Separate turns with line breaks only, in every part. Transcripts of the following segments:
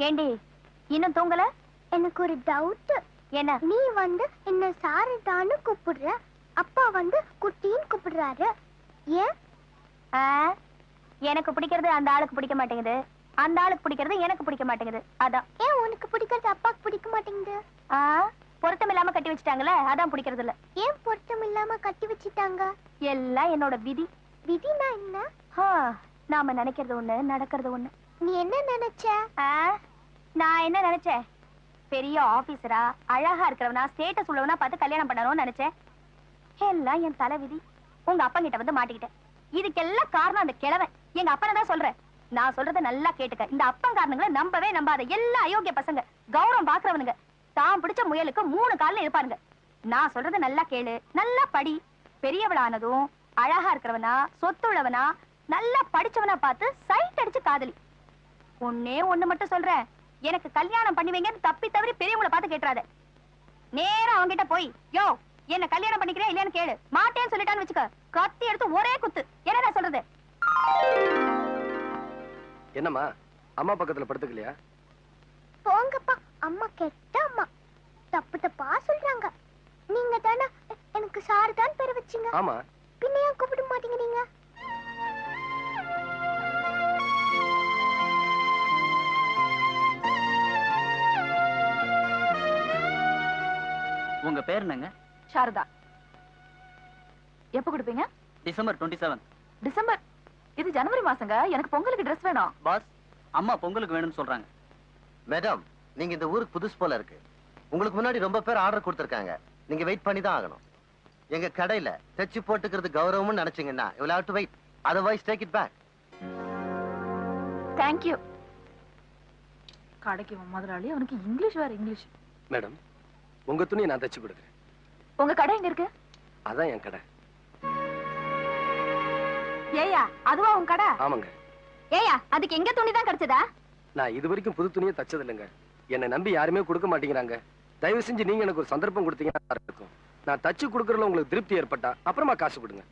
ஏண்டி இன்னும் தூங்கல?
எனக்கு ஒரு டவுட்.
என்ன?
நீ வந்து என்ன சாரதான்னு கூப்பிடுற, அப்பா வந்து குட்டின்னு கூப்பிடுறாரு. ஏன்?
எனக்கு பிடிக்கிறது அந்த ஆளுக்கு பிடிக்க மாட்டேங்குது, அந்த ஆளுக்கு பிடிக்கிறது எனக்கு பிடிக்க மாட்டேங்குது. அதான்.
ஏன் உனக்கு பிடிக்கிறது அப்பாக்கு பிடிக்க மாட்டேங்குது?
பொருத்தம் இல்லாம கட்டி வச்சுட்டாங்களே, அதான் பிடிக்கிறது இல்ல.
ஏன் பொருத்தம் இல்லாம கட்டி வச்சுட்டாங்க?
எல்லாம் என்னோட விதி.
விதினா என்ன?
நாம நினைக்கிறது ஒண்ணு, நடக்கிறது ஒண்ணு.
நீ என்ன நினைச்ச?
நான் என்ன நினைச்சேன்? பெரிய ஆபீசரா, அழகா இருக்கிறவனா, ஸ்டேட்டஸ் உள்ளவனா பார்த்து கல்யாணம் பண்ணணும்னு நினைச்சேன். எல்லாம் என் தலை விதி. உங்க அப்பா கிட்ட வந்து மாட்டிக்கிட்டேன். இதுக்கெல்லாம் காரணம் அந்த கிழவன். எங்க அப்பனை தான் சொல்றேன். நான் சொல்றத நல்லா கேட்டுக்க. இந்த அப்பங்காரனுங்களை நம்பவே நம்பாத. எல்லா அயோக்கிய பசங்க, கௌரவம் பாக்குறவனுங்க, தான் பிடிச்ச முயலுக்கு 3 கால்ல இருப்பாருங்க. நான் சொல்றத நல்லா கேளு, நல்லா படி. பெரியவளானதும் அழகா இருக்கிறவனா, சொத்து உள்ளவனா, நல்லா படிச்சவனா பார்த்து சைட் அடிச்சு காதலி. ஒன்னே ஒண்ணு மட்டும் சொல்றேன், எனக்கு கல்யாணம் பண்ணி வைங்கன்னு தப்பி தவறி பெரியவங்களை பார்த்து கேட்டுறாத. நேரா அவங்கிட்ட போய், யோ என்ன கல்யாணம் பண்ணிக்கிறேன் இல்லையான்னு கேளு. மாட்டேன்னு சொல்லிட்டான்னு வச்சுக்க, கத்தி எடுத்து ஒரே குத்து. என்ன சொல்றது?
என்னம்மா, அம்மா பக்கத்துல படுத்துக்கலையா?
போங்கப்பா, அம்மா கெட்ட அம்மா. தப்பு தப்பா சொல்றாங்க. நீங்க தானே எனக்கு சாரதான் பேர் வச்சீங்க.
ஆமா.
பின்ன ஏன் கூப்பிட மாட்டீங்க நீங்க?
உங்க பேர் என்னங்க?
சாரதா. எப்ப கொடுப்பீங்க?
டிசம்பர் 27.
டிசம்பர்? இது ஜனவரி மாசங்க. எனக்கு பொங்கலுக்கு Dress வேணும்.
பாஸ், அம்மா பொங்கலுக்கு வேணும்னு சொல்றாங்க.
மேடம், நீங்க இந்த ஊருக்கு புதுசு போல இருக்கு. உங்களுக்கு முன்னாடி ரொம்ப பேர் ஆர்டர் கொடுத்திருக்காங்க. நீங்க வெயிட் பண்ணி தான் ஆகணும். எங்க கடையில தச்சு போட்டுக்கிறது கௌரவம்னு நினைச்சீங்கன்னா you will have to wait. Otherwise take it back.
Thank you. கடைக்கு முதலாளி, அவனுக்கு இங்கிலீஷ் வேற இங்கிலீஷ்.
மேடம், உங்க துணியை நான் தச்சு கொடுக்குறேன்.
உங்க கடை எங்க இருக்கு?
அதான் என் கடை.
ஏயா அதுவா உன் கடை?
ஆமாங்க.
ஏயா அதுக்கு எங்க துணி தான் கிடைச்சதா?
நான் இது வரைக்கும் புது துணியை தச்சது இல்லைங்க. என்னை நம்பி யாருமே கொடுக்க மாட்டேங்கிறாங்க. தயவு செஞ்சு நீங்க எனக்கு ஒரு சந்தர்ப்பம் கொடுத்தீங்கன்னா இருக்கும். நான் தச்சு கொடுக்கறதுல உங்களுக்கு திருப்தி ஏற்பட்டா அப்புறமா காசு கொடுங்க.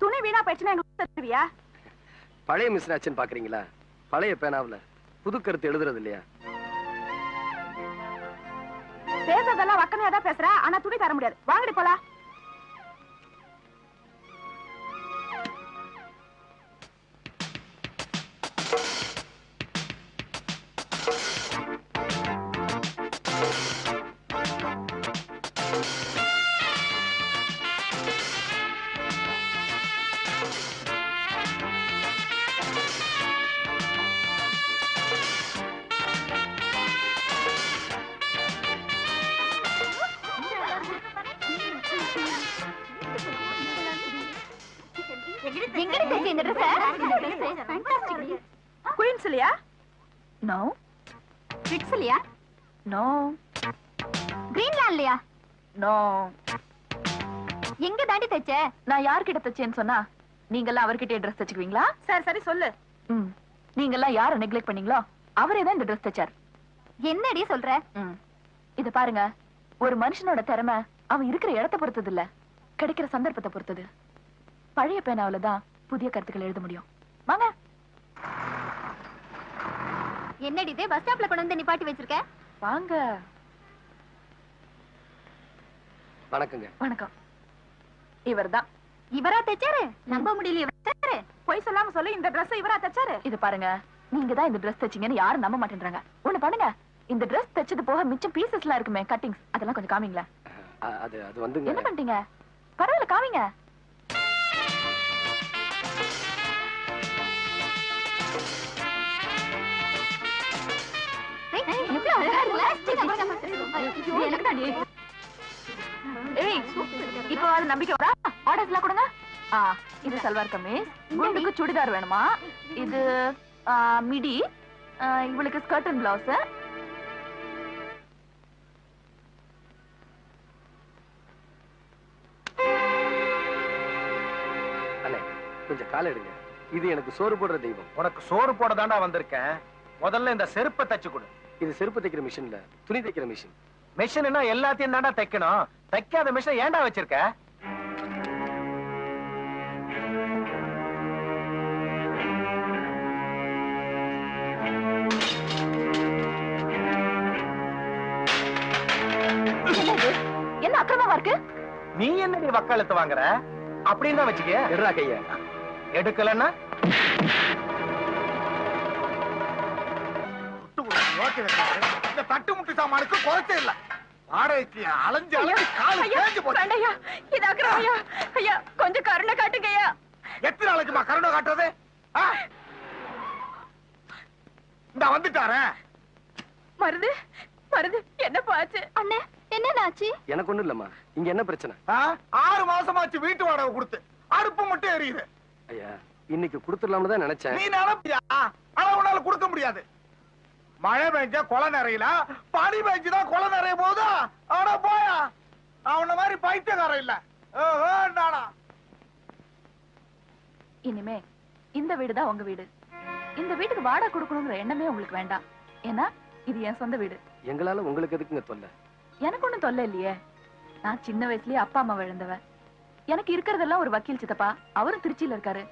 துணி வீணா போயிடுச்சுன்னா எங்களுக்கு தருவியா?
பழைய மிஷின் ஆச்சுன்னு பாக்குறீங்களா? பழைய பேனாவுல புது கருத்து எழுதுறது இல்லையா?
பேசுறதெல்லாம் வக்கனையா தான் பேசுற, ஆனா துணி தர முடியாது. வாங்கடி போலாம். குயின்ஸ்லியா?
நோ.
பிரிட்ஸ்லியா?
நோ.
கிரீன்லாண்ட்லியா?
நோ.
எங்க தாண்டி தச்ச?
நான் யார்கிட்ட தச்சேன்னு சொன்னா நீங்கெல்லாம் அவர்கிட்டயே Dress தச்சுக்குவீங்களா?
சரி சொல்லு.
நீங்கெல்லாம் யாரை நெக்லெக்ட் பண்ணீங்களோ அவரே தான் இந்த Dress தச்சார்.
என்னடி சொல்ற?
இது பாருங்க, ஒரு மனுஷனோட திறமை அவன் இருக்கிற இடத்தை பொறுத்தது இல்ல, கிடைக்கிற சந்தர்ப்பத்தை பொறுத்தது. பழைய பேனாவில தான் புதிய கருத்துக்கள் எழுத முடியும். வாங்க.
என்னடி இது பஸ் ஸ்டாப்ல கொண்டு வந்து நிப்பாட்டி வச்சிருக்க?
வாங்க.
வணக்கங்க.
வணக்கம். இவர்தான்.
இவரா தச்சாரு? நம்ப முடியல. தச்சாரு? போய் சொல்லாம சொல்லு, இந்த Dress இவரா தச்சாரு?
இது பாருங்க, நீங்க தான் இந்த Dress தச்சீங்கன்னு யாரும் நம்ப மாட்டேன்றாங்க. ஒண்ணு பண்ணுங்க, இந்த Dress தச்சது போக மிச்சம் பீசஸ்லாம் இருக்குமே, கட்டிங்ஸ், அதெல்லாம் கொஞ்சம் காமிங்களா?
அது வந்துங்க.
என்ன பண்ணிட்டீங்க? பரவாயில்ல, காமிங்க. இப்போ அது நம்பிக்கை வரா? ஆர்டர்ஸ்லாம் கொடுங்க. இது சல்வார் கமீஸ், உங்களுக்கு சுடிதார் வேணுமா? இது மிடி, இவளுக்கு ஸ்கர்ட் அண்ட் பிளவுஸ்.
அண்ணே, கொஞ்சம் கால எடுங்க. இது எனக்கு சோறு போடுற தெய்வம்.
உனக்கு சோறு போட தாண்டா வந்திருக்கேன். முதல்ல இந்த செருப்பை தச்சு கொடு.
இது செருப்பு தைக்கிற மிஷின் இல்ல, துணி தைக்கிற மிஷின்.
மிஷின்னா எல்லாத்தையும் தாண்டா தைக்கணும். தைக்காத மிஷின் ஏன்டா வச்சிருக்க?
இருக்கு?
நீ என்னடி வக்காலத்து வாங்குற அப்படின்னு தான் வச்சுக்க.
எடுறா கைய.
எடுக்கலன்னா
இந்த தட்டு முட்டு சாமானுக்கு குறைச்சே இல்ல. வாடகைக்கு அலைஞ்சு அலைஞ்சு காலு தேஞ்சு போச்சு.
வேண்டாயா, இது அக்கறையா? ஐயா கொஞ்சம் கருணை காட்டுங்கய்யா.
எத்தனை நாளைக்குமா கருணை காட்டுறது? இந்த வந்துட்டாரே
மருது மருது, என்ன பாச்சு?
அண்ணே என்னாச்சு?
எனக்கு ஒண்ணும் இல்லம்மா. இங்க என்ன பிரச்சனை?
6 மாசமாச்சு வீட்டு வாடகை கொடுத்து அடுப்பு மட்டும் எரியுது.
ஐயா இன்னைக்கு கொடுத்துடலாம்னு தான் நினைச்சேன்.
நீ நினைப்பியா? ஆனா உன்னால கொடுக்க முடியாது. மழை பெஞ்சா கொலை நிறையல, பனி பெஞ்சுதான் கொலை நிறைய போதா? ஆனா போயா, அவன மாதிரி பைத்தியக்காரன் இல்ல. நானா
இனிமே இந்த வீடுதான் உங்க வீடு. இந்த வீட்டுக்கு வாடகை கொடுக்கணுங்கிற எண்ணமே உங்களுக்கு வேண்டாம். ஏன்னா இது என் சொந்த வீடு.
எங்களால உங்களுக்கு எதுக்குங்க தொல்லை?
எனக்கு ஒண்ணும் தொல்லை இல்லையே. நான் சின்ன வயசுலயே அப்பா அம்மா இழந்தவன். எனக்கு இருக்கிறதெல்லாம் ஒரு வக்கீல் சித்தப்பா, அவரும் திருச்சியில இருக்காரு.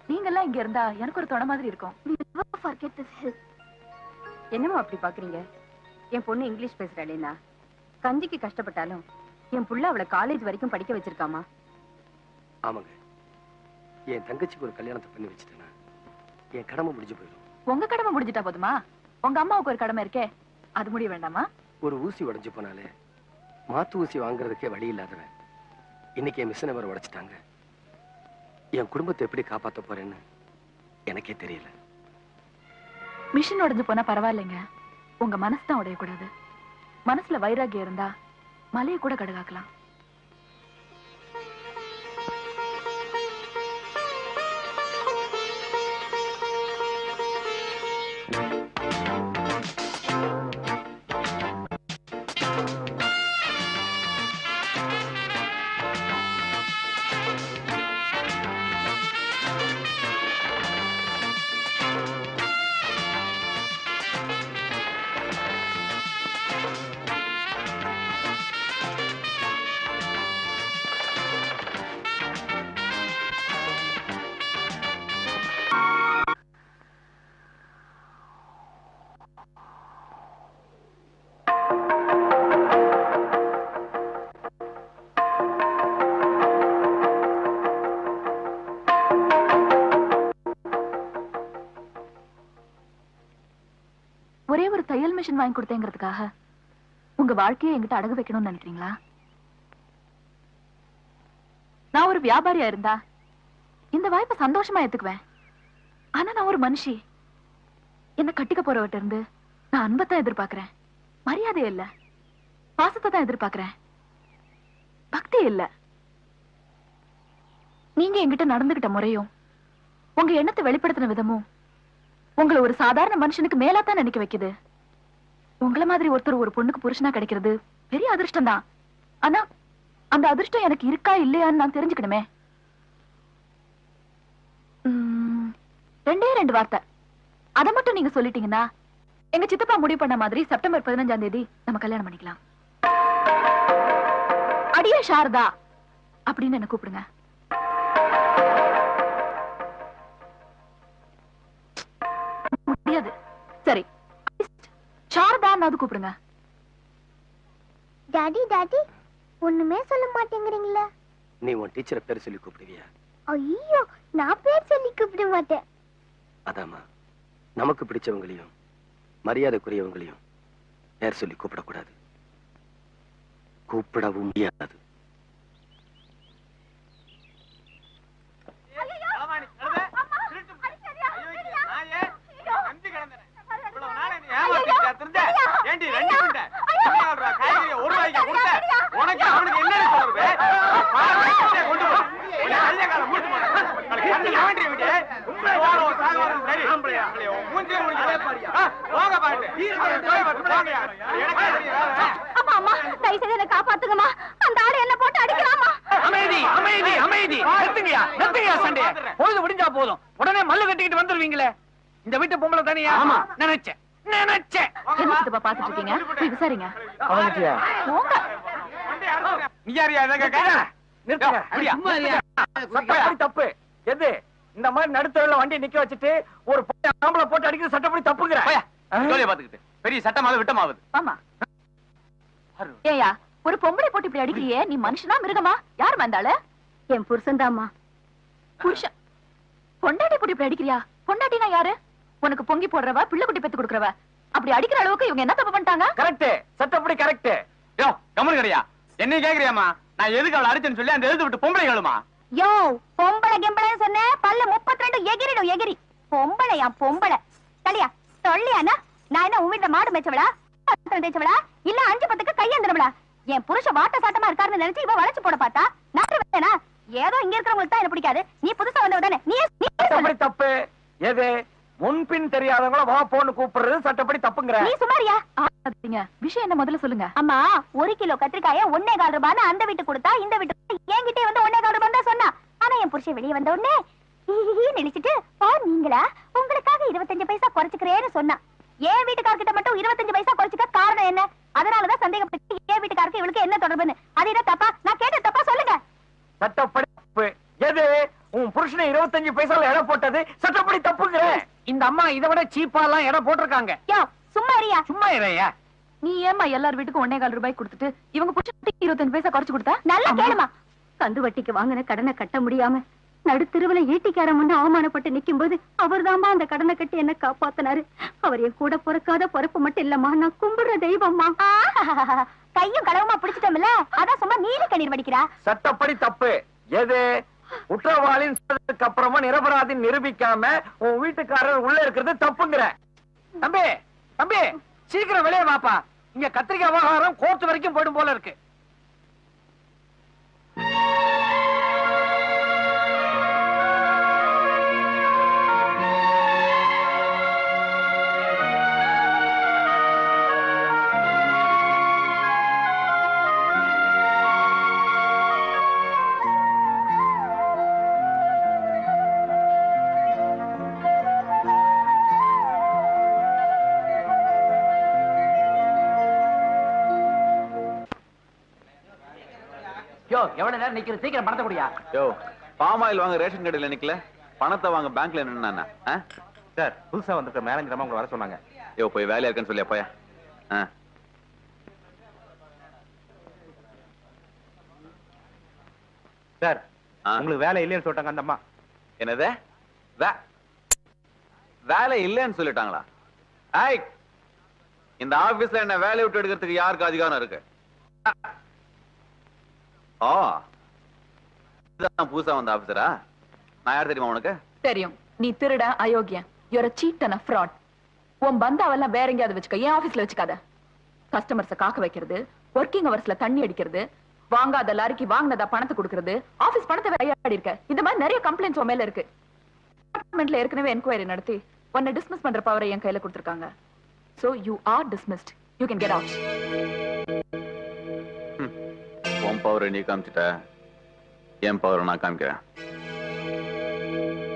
நீங்க எல்லாம் இங்க இருந்தா எனக்கு ஒரு தொட மாதிரி இருக்கும்.
என்னமோ அப்படி பாக்குறீங்க? என் பொண்ணு இங்கிலீஷ் பேசுறாளேனா, கஞ்சிக்கு கஷ்டப்பட்டாலும் என் புள்ள அவளை காலேஜ் வரைக்கும் படிக்க வச்சிருக்காமா.
ஆமாங்க, என் தங்கச்சிக்கு ஒரு கல்யாணத்தை பண்ணி வச்சுட்டேன்னா என் கடமை முடிஞ்சு போயிடும்.
உங்க கடமை முடிஞ்சிட்டா போதுமா? உங்க அம்மாவுக்கு ஒரு கடமை இருக்கே, அது முடிய வேண்டாமா?
ஒரு ஊசி உடைஞ்சு போனாலே மாத்து ஊசி வாங்குறதுக்கே வழி இல்லாதவன் இன்னைக்கு என் மிஷினை வேற உடைச்சிட்டாங்க. என் குடும்பத்தை எப்படி காப்பாத்த போறேன்னு எனக்கே தெரியல.
மிஷின் உடைஞ்சு போனா பரவாயில்லைங்க, உங்க மனசு தான் உடையக்கூடாது. மனசுல வைராகியம் இருந்தா மலையை கூட கடுகாக்கலாம். ஒரே ஒரு தையல் மிஷின் வாங்கி கொடுத்தேங்கிறதுக்காக உங்க வாழ்க்கையை என்கிட்ட அடகு வைக்கணும்னு நினைக்கிறீங்களா? நான் ஒரு வியாபாரியா இருந்தா இந்த வாய்ப்பை சந்தோஷமா ஏத்துக்குவேன். ஆனா நான் ஒரு மனுஷி. என்ன கட்டிக்க போறவட்ட இருந்து நான் அன்பத்தான் எதிர்பார்க்கிறேன், மரியாதை இல்ல. பாசத்தை தான் எதிர்பார்க்கிறேன், பக்தி இல்ல. நீங்க என்கிட்ட நடந்துகிட்ட முறையும் உங்க எண்ணத்தை வெளிப்படுத்தின விதமும் உங்களை ஒரு சாதாரண மனுஷனுக்கு மேலாத்தான் நினைக்க வைக்குது. உங்களை மாதிரி ஒருத்தர் ஒரு பொண்ணுக்கு புருஷனா கிடைக்கிறது பெரிய அதிர்ஷ்டம் தான். ஆனா அந்த அதிர்ஷ்டம் எனக்கு இருக்கா இல்லையான்னு நான் தெரிஞ்சுக்கணுமே. 2 வார்த்தை அதை மட்டும் நீங்க சொல்லிட்டீங்கன்னா எங்க சித்தப்பா முடிவு பண்ண மாதிரி செப்டம்பர் 15ஆம் தேதி நம்ம கல்யாணம் பண்ணிக்கலாம். அடியே சாரதா அப்படின்னு என்ன கூப்பிடுங்க. முடியாது. சரி, சாரதான்னு கூப்பிடுங்க.
டாடி டாடி ஒண்ணுமே சொல்ல மாட்டேங்கிறீங்களா?
நீ உன் டீச்சரை பேர் சொல்லி கூப்பிடுவியா?
ஐயோ, நான் பேர் சொல்லி கூப்பிட மாட்டேன்.
அதாமா, நமக்கு பிடிச்சவங்களையும் மரியாதைக்குரியவங்களையும் பேர் சொல்லி கூப்பிடக்கூடாது, கூப்பிடவும் முடியாது.
காப்பாத்துங்கம்மா, அந்த ஆளு என்ன போட்டு அடிக்கலாமா?
அமைதி அமைதி அமைதி, நிறுத்துங்கயா நிறுத்துங்கயா சண்டைய. பொழுது முடிஞ்சா போதும், உடனே மல்லு கட்டிக்கிட்டு வந்துருவீங்களே. இந்த வீட்டு பொம்பளை தானியா? நினைச்சேன் நினைச்சேன்.
என்ன சித்தப்பா பாத்துட்டு இருக்கீங்க? போய் விசாரிங்க.
அவங்கிட்டியா?
போங்க.
தப்பு எது? இந்த மாதிரி நடுத்தரவுல வண்டி நிக்க வச்சுட்டு ஒரு ஆம்பளை போட்டு அடிக்கிறது சட்டப்படி தப்புங்கிற
பாத்துக்கிட்டு பெரிய சட்டமாவது விட்டமாவது.
ஆமா. ஏயா ஒரு பொம்பளை போட்டு இப்படி அடிக்கிறியே, நீ மனுஷனா மிருகமா? யார் வந்தாளு?
என் புருஷன் தாம்மா.
புருஷன் பொண்டாட்டி போட்டு இப்படி அடிக்கிறியா? பொண்டாட்டினா யாரு? உனக்கு பொங்கி போடுறவ, பிள்ளை குட்டி பெத்து கொடுக்கறவ. அப்படி அடிக்கிற அளவுக்கு இவங்க என்ன தப்பு பண்ணிட்டாங்க?
கரெக்ட், சட்டப்படி கரெக்ட். யோ கமல் கடையா, என்ன கேக்குறியாமா? நான் எதுக்கு அவளை அடிச்சேன்னு சொல்லி அந்த எழுத்து விட்டு பொம்பளை கேளுமா?
யோ பொம்பளை கெம்பளைன்னு சொன்ன பல்ல 32 எகிரிடும் எகிரி. பொம்பளையா பொம்பளை தலியா சொல்லியானா? நான் என்ன உன் வீட்டுல மாடு மேய்ச்சவளா, தேய்ச்சவளா, இல்ல 5-10க்கு கையேந்திரவளா? என் புருஷ வாட்ட சாட்டமா இருக்காருன்னு நினைச்சு இவ வளைச்சு போட பார்த்தா நான் ஏதோ இங்க இருக்கிறவங்களுக்கு தான் என்ன பிடிக்காது. நீ புதுசா வந்தவ தானே, நீ
சட்டப்படி தப்பு. எது முன்பின் தெரியாதவங்கள வா போன்னு கூப்பிடுறது சட்டப்படி தப்புங்கற.
நீ சுமாரியா?
விஷயம் என்ன முதல்ல சொல்லுங்க.
அம்மா 1 கிலோ கத்திரிக்காய 1.25 ரூபான்னு அந்த வீட்டு கொடுத்தா இந்த வீட்டு என்கிட்டே வந்து 1.25 ரூபாய் தான் சொன்னா. ஆனா என் புருஷன் வெளியே வந்த உடனே நினைச்சிட்டு நீங்களா உங்களுக்காக 25 பைசா குறைச்சுக்கிறேன்னு சொன்னா. என் வீட்டுக்காரர்கிட்ட மட்டும் 25 பைசா குறைச்சுக்க காரணம் என்ன? அதனாலதான் சந்தேகப்பட்டு என் வீட்டுக்காரருக்கு இவளுக்கு என்ன தொடர்புன்னு. அது என்ன தப்பா? நான் கேட்ட தப்பா சொல்லுங்க.
சட்டப்படி தப்பு. எது உன் புருஷனை 25 பைசால எடை போட்டது சட்டப்படி தப்புங்கற. இந்த அம்மா இதை விட சீப்பா எல்லாம் எடை போட்டிருக்காங்க.
யோ சும்மா இருயா.
சும்மா இறையா.
நீ ஏமா எல்லார் வீட்டுக்கும் 1.25 ரூபாய் கொடுத்துட்டு இவங்க புருஷனுக்கு 25 பைசா குறைச்சு கொடுத்தா?
நல்லா கேளுமா. கந்து வட்டிக்கு வாங்கின கடனை கட்ட முடியாம நடுத்தெருவுல ஈட்டிக்காரன் முன்ன அவமானப்பட்டு நிக்கும் போது அவர்தாம்மா அந்த கடனை கட்டி என்ன காப்பாத்தினாரு. அவர் என் கூட பிறக்காத பிறப்பு மட்டும் இல்லம்மா, நான் கும்பிடுற தெய்வம்மா. கையும் களவுமா பிடிச்சிட்டோம்ல, அதான் சும்மா நீல கண்ணீர் வடிக்கிறா.
சட்டப்படி தப்பு. எது குற்றவாளின் அப்புறமா நிரபராதி நிரூபிக்காம உன் வீட்டுக்காரர் உள்ள இருக்கிறது தப்புங்கிற. தம்பி தம்பி சீக்கிரம் வெளியே வாப்பா. இங்க கத்திரிக்காய் விவகாரம் கோர்ட் வரைக்கும் போயிடும் போல இருக்கு.
யோ எவ்வளவு நேரம் நிக்கிற, சீக்கிரம் பணத்தை குடியா.
யோ பாம் ஆயில் வாங்க ரேஷன் கடையில நிக்கல, பணத்தை வாங்க பேங்க்ல நின்னா.
சார் புதுசா வந்திருக்க மேனேஜர் அம்மா உங்களை வர சொன்னாங்க.
யோ போய் வேலையா இருக்குன்னு சொல்லியா போயா.
சார் உங்களுக்கு வேலை இல்லைன்னு சொல்லிட்டாங்க அந்த அம்மா.
என்னது வேலை இல்லைன்னு சொல்லிட்டாங்களா? ஐய் இந்த ஆபீஸ்ல என்ன வேலையை விட்டு எடுக்கிறதுக்கு யாருக்கு அதிகாரம் இருக்கு? ஓ புதுசா வந்த ஆபீசரா? நான் யார் தெரியுமா உனக்கு?
தெரியும். நீ திருட, அயோக்கியன். you're a cheat and a fraud. உன் பந்தாவெல்லாம் வேற எங்கேயாவது வச்சுக்க, ஏன் ஆபீஸ்ல வச்சுக்காத. கஸ்டமர்ஸ காக்க வைக்கிறது, ஒர்க்கிங் அவர்ஸ்ல தண்ணி அடிக்கிறது, வாங்காத லாரிக்கு வாங்கினதா பணத்தை கொடுக்கறது, ஆபீஸ் பணத்தை விளையாடி இருக்க. இந்த மாதிரி நிறைய கம்ப்ளைண்ட்ஸ் உன் மேல இருக்கு. டிபார்ட்மெண்ட்ல ஏற்கனவே என்கொயரி நடத்தி உன்னை டிஸ்மிஸ் பண்ற பவரை என் கையில கொடுத்திருக்காங்க. So you are dismissed. You can get out.
உன் பவரை நீ காமிச்சிட்ட, என் பவரை நான் காமிக்கிறேன்.